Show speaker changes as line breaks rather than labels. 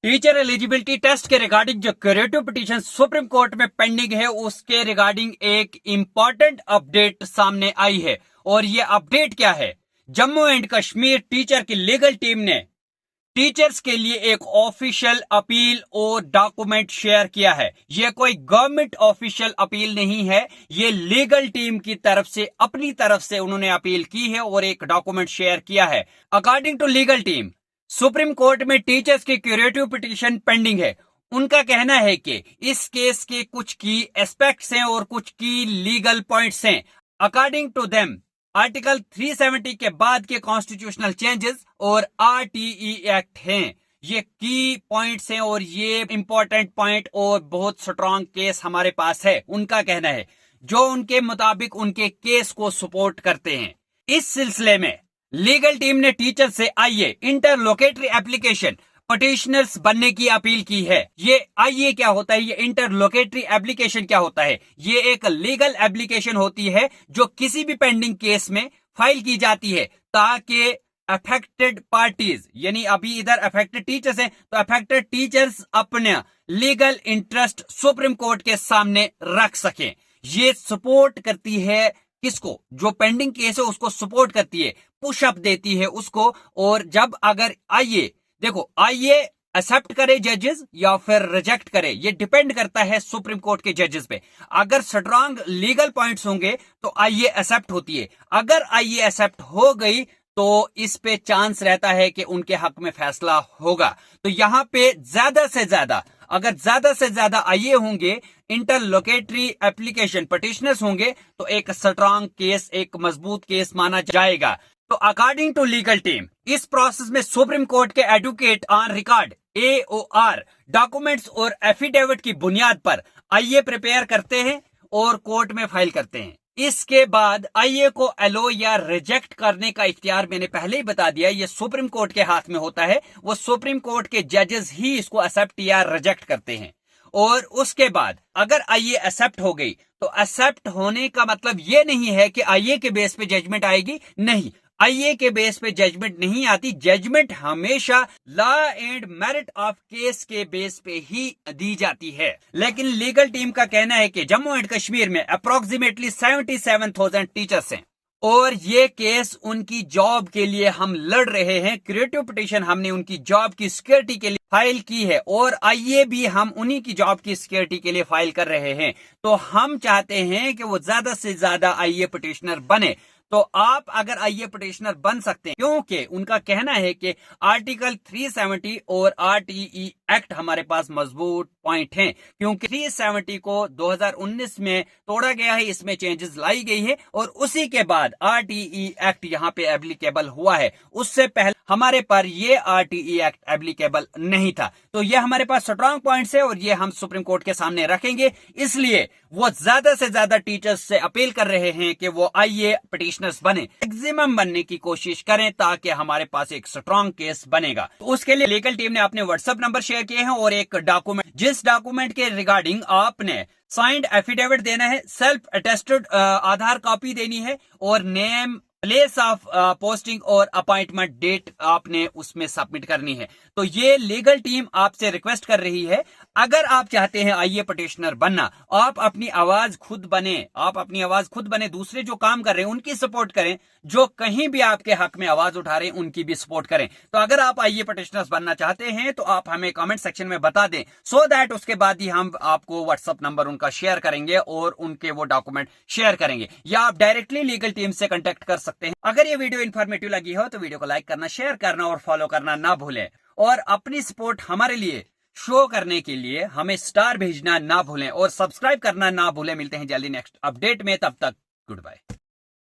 Teacher eligibility test के regarding जो curative petition supreme court में पेंडिंग है, उसके रिगार्डिंग एक इंपॉर्टेंट अपडेट सामने आई है। और ये अपडेट क्या है? जम्मू एंड कश्मीर टीचर की लीगल टीम ने टीचर्स के लिए एक ऑफिशियल अपील और डॉक्यूमेंट शेयर किया है। ये कोई गवर्नमेंट ऑफिशियल अपील नहीं है, ये लीगल टीम की तरफ से अपनी तरफ से उन्होंने अपील की है और एक डॉक्यूमेंट शेयर किया है। According to legal team, supreme court में टीचर्स की क्यूरेटिव पिटीशन पेंडिंग है। उनका कहना है कि इस केस के कुछ की एस्पेक्ट्स हैं और कुछ की लीगल पॉइंट्स हैं। अकॉर्डिंग टू देम, आर्टिकल 370 के बाद के कॉन्स्टिट्यूशनल चेंजेस और आरटीई एक्ट हैं, ये की पॉइंट्स हैं और ये इंपॉर्टेंट पॉइंट और बहुत स्ट्रांग केस हमारे पास है। उनका कहना है जो उनके मुताबिक उनके केस को सपोर्ट करते हैं। इस सिलसिले में लीगल टीम ने टीचर से आईए इंटरलोकेटरी एप्लीकेशन पिटीशनर्स बनने की अपील की है। ये आईए क्या होता है? ये इंटरलोकेटरी एप्लीकेशन क्या होता है? ये एक लीगल एप्लीकेशन होती है जो किसी भी पेंडिंग केस में फाइल की जाती है ताकि अफेक्टेड पार्टीज, यानी अभी इधर अफेक्टेड टीचर्स हैं, तो अफेक्टेड टीचर्स अपने लीगल इंटरेस्ट सुप्रीम कोर्ट के सामने रख सकें। ये सपोर्ट करती है किसको? जो पेंडिंग केस है उसको सपोर्ट करती है, पुशअप देती है उसको। और जब अगर आइए देखो, आइए एक्सेप्ट करे जजेस या फिर रिजेक्ट करे, ये डिपेंड करता है सुप्रीम कोर्ट के जजेस पे। अगर स्ट्रांग लीगल पॉइंट्स होंगे तो आइए एक्सेप्ट होती है। अगर आइए एक्सेप्ट हो गई तो इस पे चांस रहता है कि उनके हक में फैसला होगा। तो यहां पे ज्यादा से ज्यादा आइए होंगे, इंटरलोकेटरी एप्लीकेशन पिटीशनर्स होंगे, तो एक स्ट्रांग केस, एक मजबूत केस माना जाएगा। तो अकॉर्डिंग टू लीगल टीम, इस प्रोसेस में सुप्रीम कोर्ट के advocate on record AOR documents और एफिडेविट की बुनियाद पर आईए प्रिपेयर करते हैं और कोर्ट में फाइल करते हैं। इसके बाद आईए को एलो या रिजेक्ट करने का इख्तियार मैंने पहले ही बता दिया, ये सुप्रीम कोर्ट के हाथ में होता है। वो सुप्रीम कोर्ट के जजेस ही इसको एक्सेप्ट या रिजेक्ट करते हैं। और उसके बाद अगर आईए एक्सेप्ट हो गई तो एक्सेप्ट होने का मतलब ये नहीं है कि आईए के बेस पे जजमेंट आएगी, नहीं, आईए के बेस पे जजमेंट नहीं आती। जजमेंट हमेशा law and merit of case के बेस पे ही दी जाती है। लेकिन लीगल टीम का कहना है कि जम्मू एंड कश्मीर में अप्रोक्सीमेटली 77,000 टीचर्स हैं और ये केस उनकी जॉब के लिए हम लड़ रहे हैं। क्रिएटिव पिटीशन हमने उनकी जॉब की सिक्योरिटी के लिए फाइल की है और आईए भी हम उन्हीं की जॉब की सिक्योरिटी के लिए फाइल कर रहे हैं। तो हम चाहते हैं कि वो ज्यादा से ज्यादा आईए पिटीशनर बने। तो आप अगर आईए पिटीशनर बन सकते हैं, क्योंकि उनका कहना है कि आर्टिकल 370 और आरटीई एक्ट हमारे पास मजबूत पॉइंट हैं, क्योंकि 370 को 2019 में तोड़ा गया है, इसमें चेंजेस लाई गई है और उसी के बाद आरटीई एक्ट यहाँ पे एप्लीकेबल हुआ है। उससे पहले हमारे पर ये आरटीई एक्ट एप्लीकेबल नहीं था। तो ये हमारे पास स्ट्रांग पॉइंट्स है और ये हम सुप्रीम कोर्ट के सामने रखेंगे। इसलिए वो ज्यादा से ज्यादा टीचर्स से अपील कर रहे हैं कि वो आईए पिटीशनर्स बने, मैक्सिमम बनने की कोशिश करें ताकि हमारे पास एक स्ट्रांग केस बनेगा। तो उसके लिए लीगल टीम ने अपने व्हाट्सएप नंबर शेयर किए हैं और एक डॉक्यूमेंट, जिस डॉक्यूमेंट के रिगार्डिंग आपने साइंड एफिडेविट देना है, सेल्फ अटेस्टेड आधार कॉपी देनी है और नेम, प्लेस ऑफ पोस्टिंग और अपॉइंटमेंट डेट आपने उसमें सबमिट करनी है। तो ये लीगल टीम आपसे रिक्वेस्ट कर रही है, अगर आप चाहते हैं आईए पिटीशनर बनना, आप अपनी आवाज खुद बने, दूसरे जो काम कर रहे हैं उनकी सपोर्ट करें, जो कहीं भी आपके हक में आवाज उठा रहे हैं उनकी भी सपोर्ट करें। तो अगर आप आईए पिटीशनर्स बनना चाहते हैं तो आप हमें कमेंट सेक्शन में बता दें, सो दैट उसके बाद ही हम आपको व्हाट्सएप नंबर उनका शेयर करेंगे और उनके वो डॉक्यूमेंट शेयर करेंगे, या आप डायरेक्टली लीगल टीम से कांटेक्ट कर सकते हैं। अगर ये वीडियो इन्फॉर्मेटिव लगी हो तो वीडियो को लाइक करना, शेयर करना और फॉलो करना ना भूलें। और अपनी सपोर्ट हमारे लिए शो करने के लिए हमें स्टार भेजना ना भूलें और सब्सक्राइब करना ना भूलें। मिलते हैं जल्दी नेक्स्ट अपडेट में, तब तक गुड बाय।